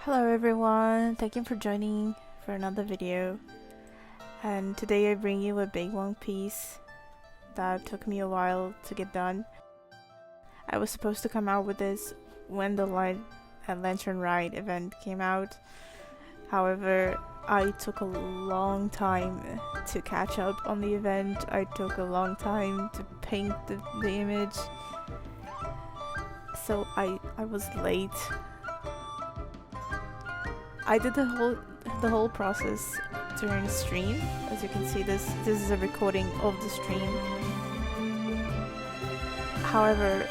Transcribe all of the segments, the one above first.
Hello everyone, thank you for joining for another video. And today I bring you a Beiguang piece that took me a while to get done. I was supposed to come out with this when the Light and Lantern Ride event came out. However, I took a long time to catch up on the event. I took a long time to paint the image. So I was late. I did the whole process during the stream. As you can see, this is a recording of the stream. However,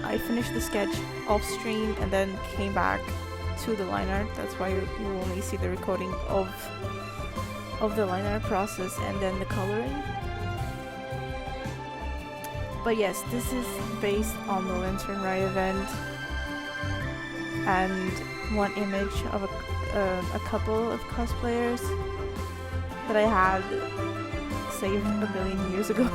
I finished the sketch off stream and then came back to the line art. That's why you only see the recording of the line art process and then the coloring. But yes, this is based on the Lantern Ride event and one image of a couple of cosplayers that I had saved a billion years ago.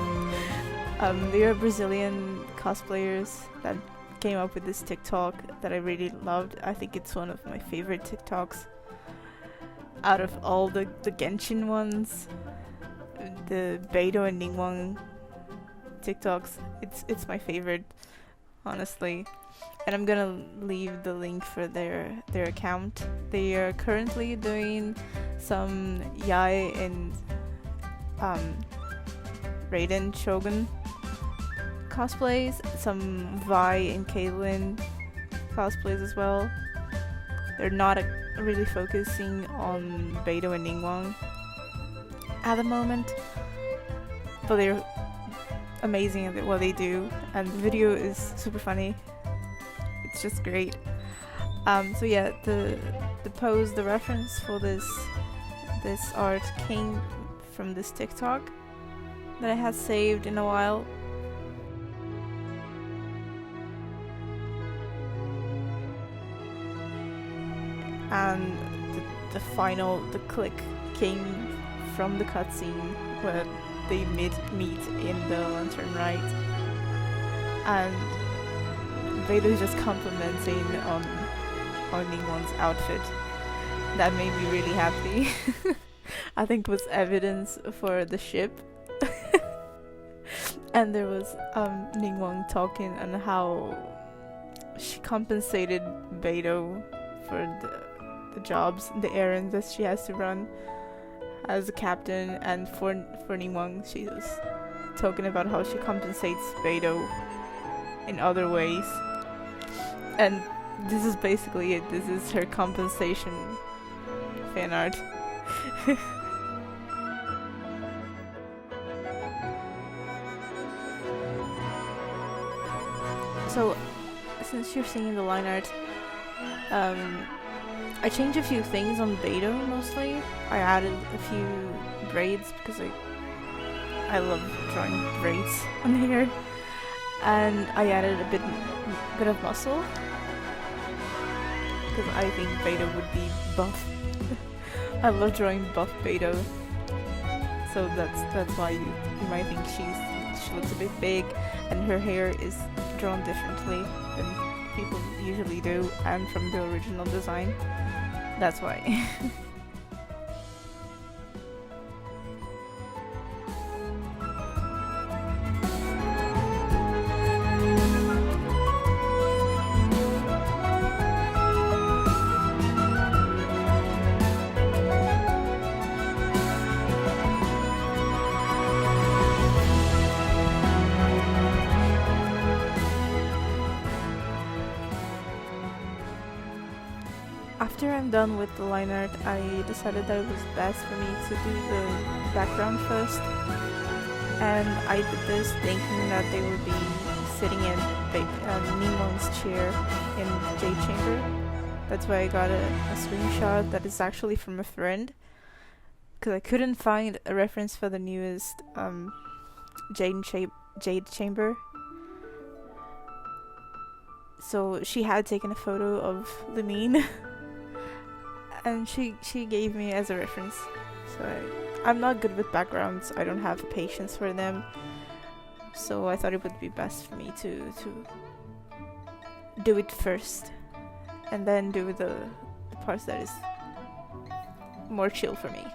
They are Brazilian cosplayers that came up with this TikTok that I really loved. I think it's one of my favorite TikToks out of all the Genshin ones, the Beidou and Ningguang TikToks. It's my favorite, honestly. And I'm gonna leave the link for their account. They are currently doing some Yai and Raiden Shogun cosplays, some Vi and Caitlyn cosplays as well. They're not really focusing on Beidou and Ningguang at the moment, but they're amazing at what they do, and the video is super funny. It's just great. So yeah, the pose, the reference for this art came from this TikTok that I had saved in a while. And the click came from the cutscene where they meet in the Lantern Ride, and Beidou just complimenting on Ningguang's outfit. That made me really happy. I think it was evidence for the ship. And there was Ningguang talking on how she compensated Beidou for the jobs, the errands that she has to run as a captain, and for Ningguang, she was talking about how she compensates Beidou in other ways. And this is basically it. This is her compensation fan art. So, since you're seeing the line art, I changed a few things on Beidou mostly. I added a few braids because I love drawing braids on hair, and I added a bit of muscle because I think Beidou would be buff. I love drawing buff Beidou, so that's why you might think she looks a bit big, and her hair is drawn differently than people usually do, and from the original design. That's why. After I'm done with the line art, I decided that it was best for me to do the background first, and I did this thinking that they would be sitting in Ningguang's chair in Jade Chamber. That's why I got a screenshot that is actually from a friend, because I couldn't find a reference for the newest Jade Chamber. So she had taken a photo of Lamine. And she gave me as a reference. So I'm not good with backgrounds. I don't have patience for them. So I thought it would be best for me to do it first and then do the parts that is more chill for me.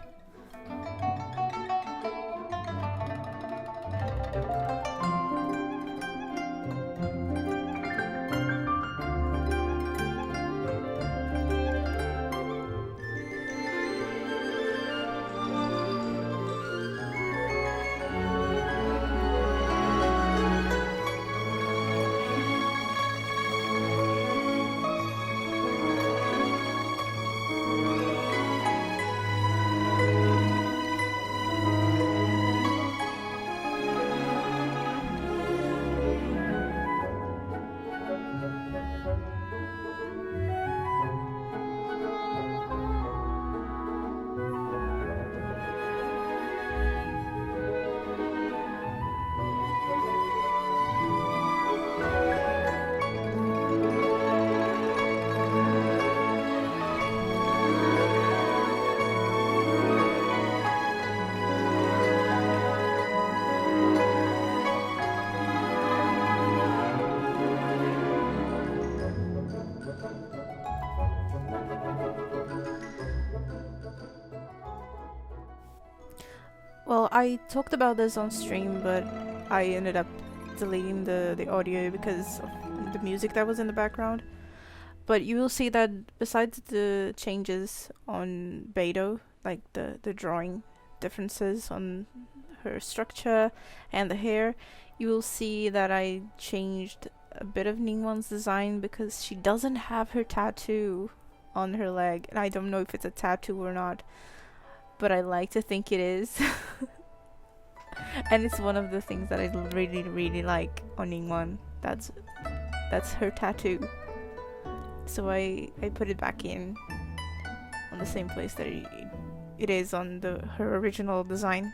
Well, I talked about this on stream, but I ended up deleting the audio because of the music that was in the background. But you will see that besides the changes on Beidou, like the drawing differences on her structure and the hair, you will see that I changed a bit of Ningguang's design because she doesn't have her tattoo on her leg, and I don't know if it's a tattoo or not, but I like to think it is. And it's one of the things that I really like on Ningguang. That's her tattoo. So I put it back in on the same place that it is on her original design.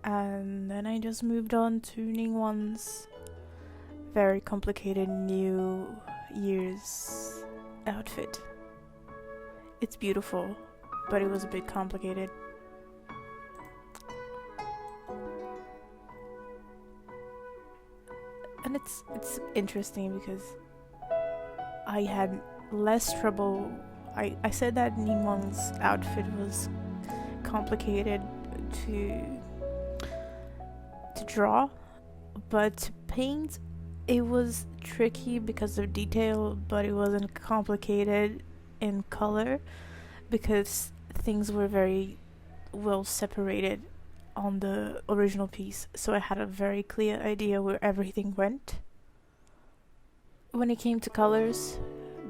And then I just moved on to Ningguang's very complicated New Year's outfit. It's beautiful, but it was a bit complicated. And it's interesting because I had less trouble. I said that Ningguang's outfit was complicated to draw, but to paint it was tricky because of detail, but it wasn't complicated in color because things were very well separated on the original piece, so I had a very clear idea where everything went. When it came to colors,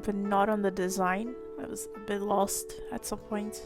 but not on the design, I was a bit lost at some point.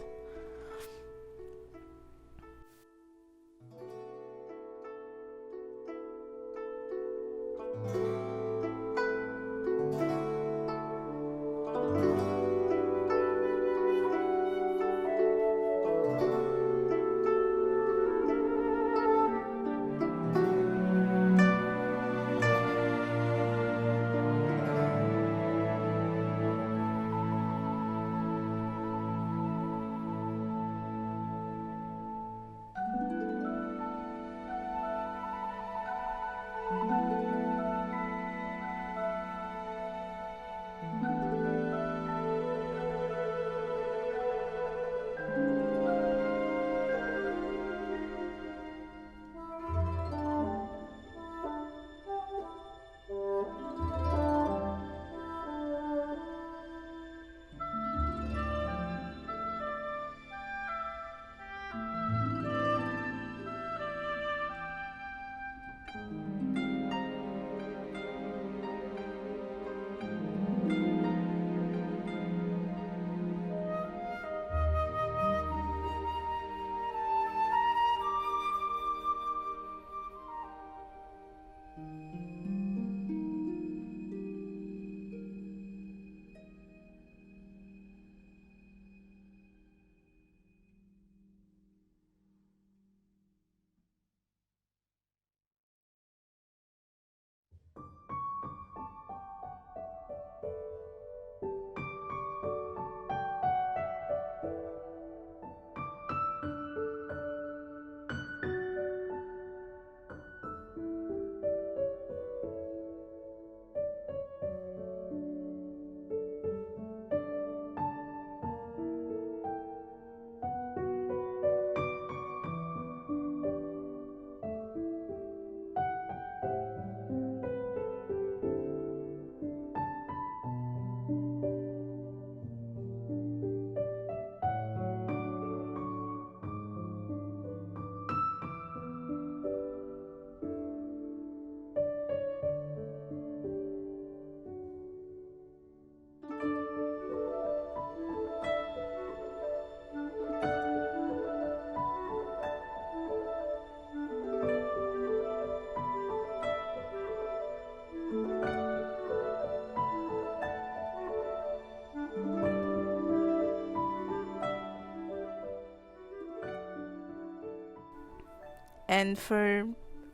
And for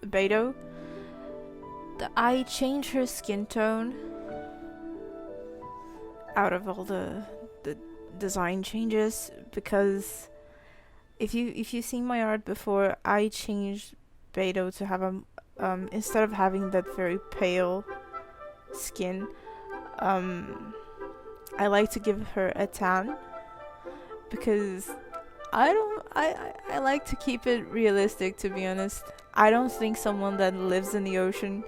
Beidou, I changed her skin tone out of all the design changes, because if you seen my art before, I changed Beidou to have a instead of having that very pale skin, I like to give her a tan, because I like to keep it realistic, to be honest. I don't think someone that lives in the ocean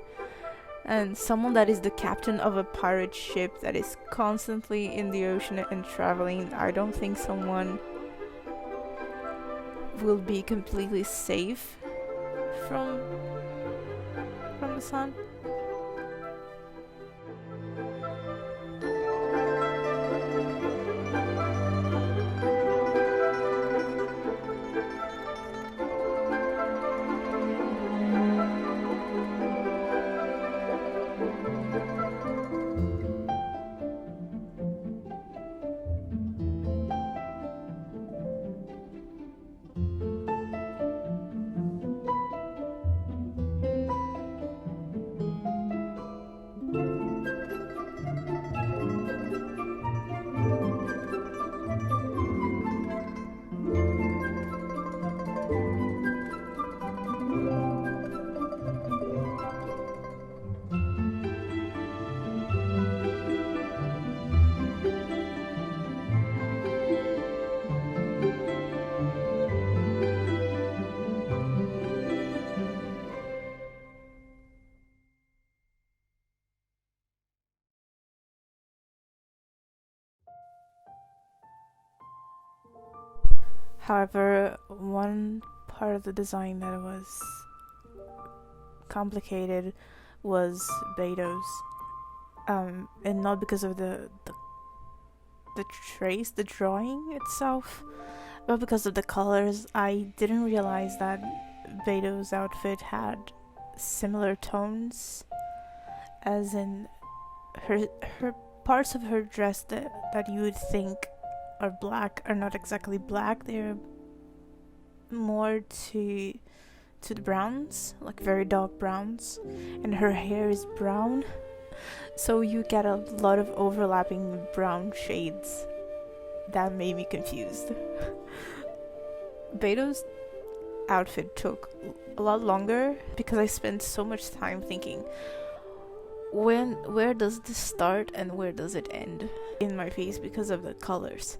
and someone that is the captain of a pirate ship that is constantly in the ocean and traveling, I don't think someone will be completely safe from the sun. However, one part of the design that was complicated was Beidou's, and not because of the trace, the drawing itself, but because of the colors. I didn't realize that Beidou's outfit had similar tones, as in her parts of her dress that you would think are black are not exactly black. They're more to the browns, like very dark browns, and her hair is brown, so you get a lot of overlapping brown shades. That made me confused. Beidou's outfit took a lot longer because I spent so much time thinking, where does this start and where does it end in my face, because of the colors.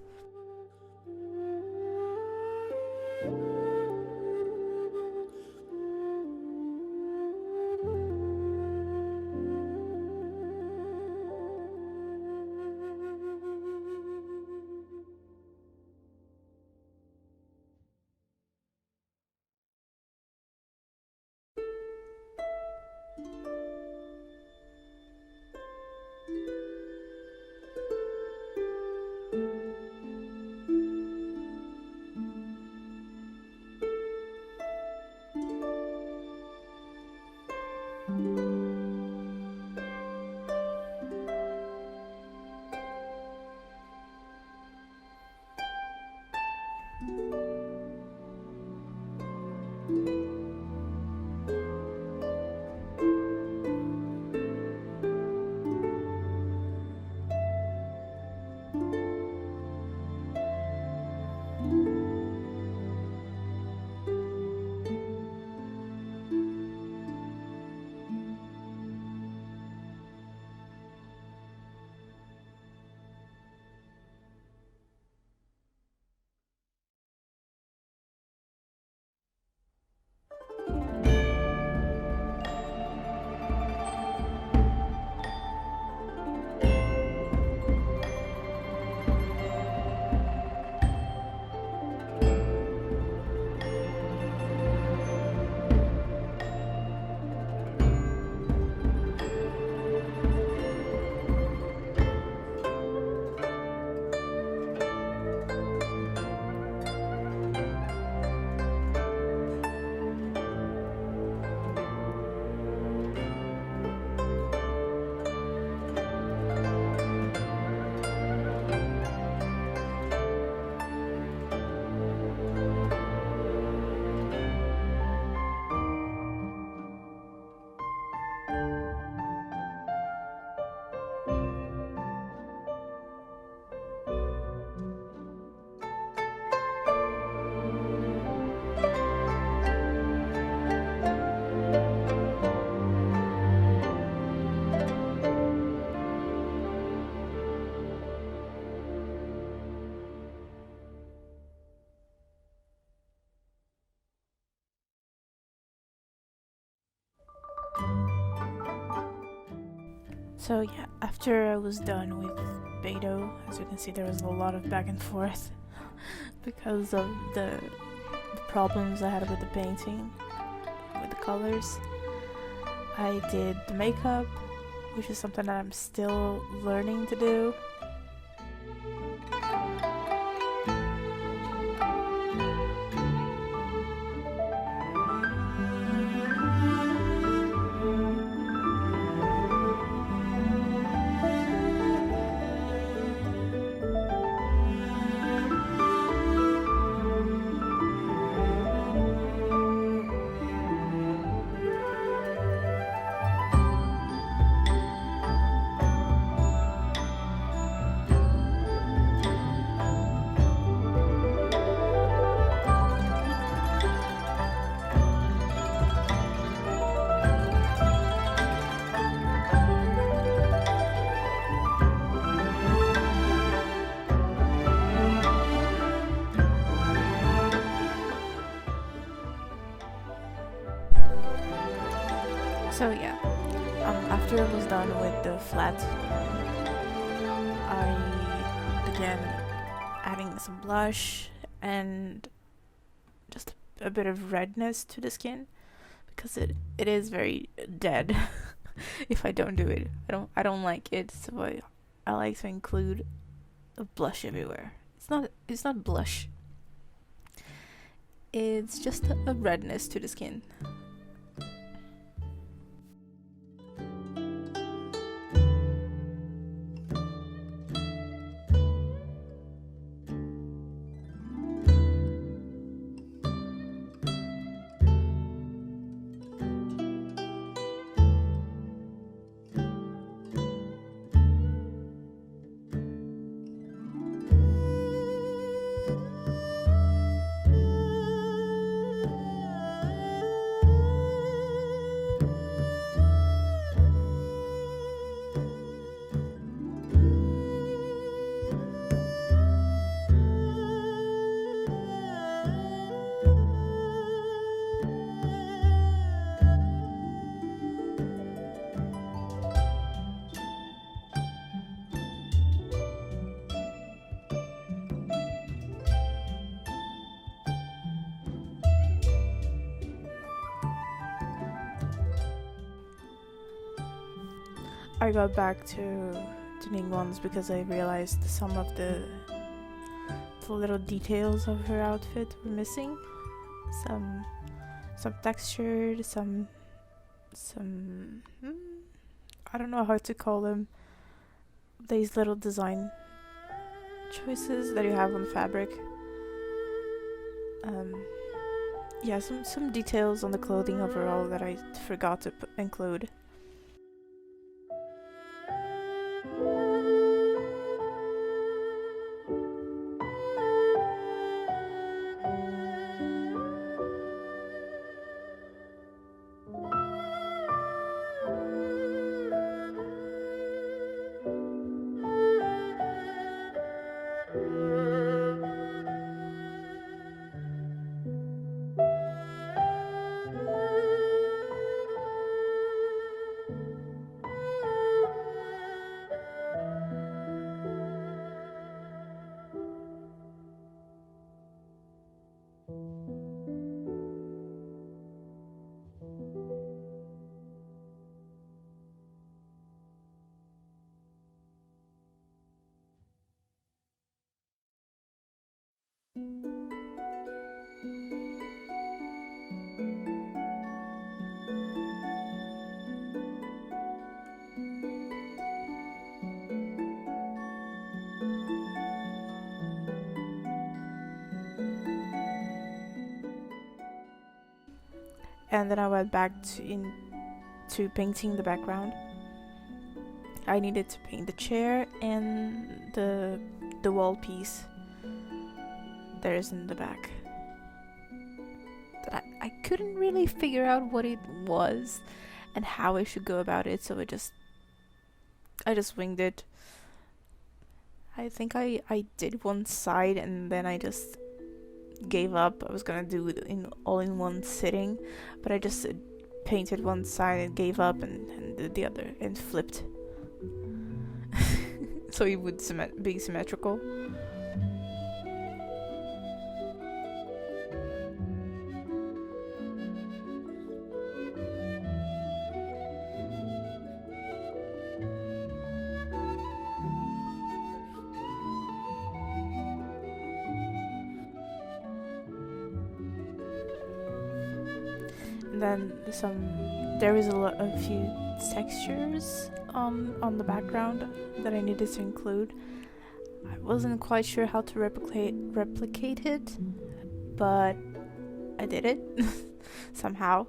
So yeah, after I was done with Beto, as you can see, there was a lot of back and forth because of the problems I had with the painting, with the colors. I did the makeup, which is something that I'm still learning to do. So yeah, after I was done with the flat, I began adding some blush and just a bit of redness to the skin because it is very dead if I don't do it. I don't like it, so I like to include a blush everywhere. It's not blush. It's just a redness to the skin. I got back to doing ones because I realized some of the little details of her outfit were missing. Some textured, some I don't know how to call them. These little design choices that you have on fabric. Yeah, some details on the clothing overall that I forgot to include. And then I went back into painting the background. I needed to paint the chair and the wall piece there is in the back. But I couldn't really figure out what it was and how I should go about it, so I just winged it. I think I did one side and then I just gave up. I was gonna do it all in one sitting, but I just painted one side and gave up and did the other and flipped so it would be symmetrical. And then there is a few textures on the background that I needed to include. I wasn't quite sure how to replicate it, but I did it somehow.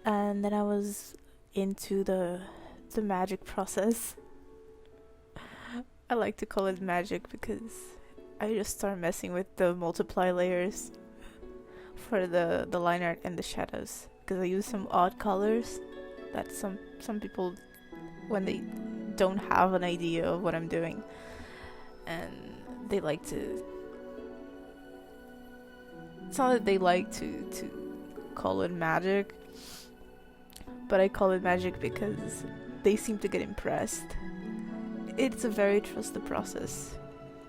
And then I was into the magic process. I like to call it magic because I just start messing with the multiply layers for the line art and the shadows, because I use some odd colors that some people, when they don't have an idea of what I'm doing, and they like to, it's not that they like to call it magic, but I call it magic because they seem to get impressed. It's a very trust the process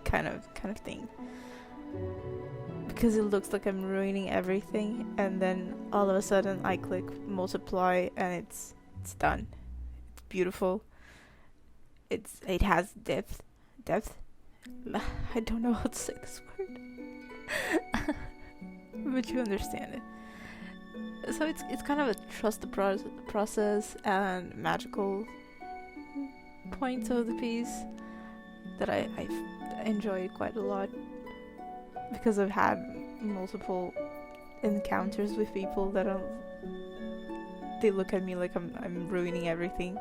kind of thing, because it looks like I'm ruining everything, and then all of a sudden I click multiply and it's done. It's beautiful. It has depth. I don't know how to say this word, but you understand it. So it's kind of a trust the process and magical point of the piece that I enjoy quite a lot, because I've had multiple encounters with people that they look at me like I'm ruining everything,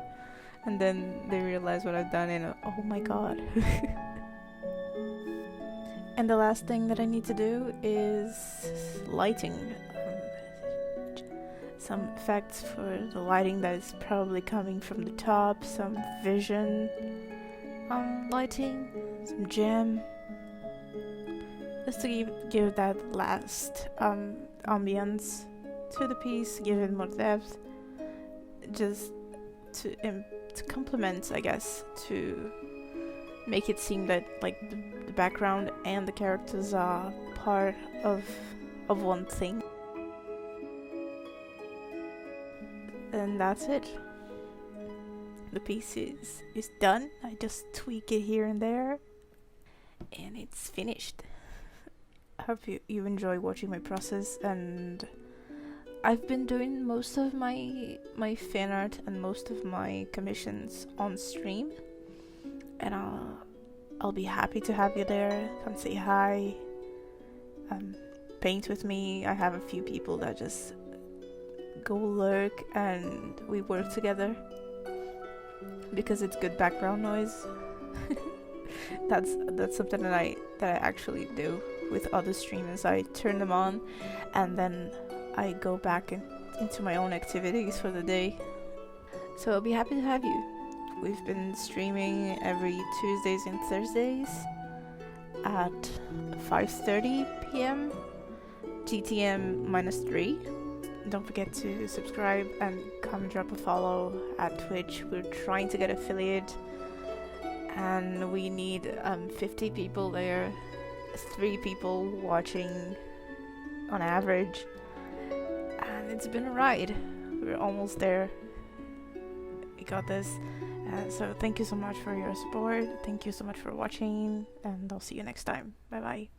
and then they realize what I've done and oh my god. And the last thing that I need to do is lighting. Some effects for the lighting that is probably coming from the top, some vision lighting, some gem, just to give that last ambience to the piece, give it more depth, just to complement, I guess, to make it seem that like the background and the characters are part of one thing. And that's it. The piece is done. I just tweak it here and there, and it's finished. I hope you enjoy watching my process, and I've been doing most of my fan art and most of my commissions on stream, and I'll be happy to have you there. Come say hi, paint with me. I have a few people that just go lurk and we work together because it's good background noise. that's something that I actually do with other streamers. I turn them on and then I go back into my own activities for the day. So I'll be happy to have you. We've been streaming every Tuesdays and Thursdays at 5:30 p.m. GTM -3. don't forget to subscribe and come drop a follow at Twitch. We're trying to get affiliate, and we need 50 people there, 3 people watching on average, and it's been a ride. We're almost there. We got this. So thank you so much for your support. Thank you so much for watching, and I'll see you next time. Bye bye.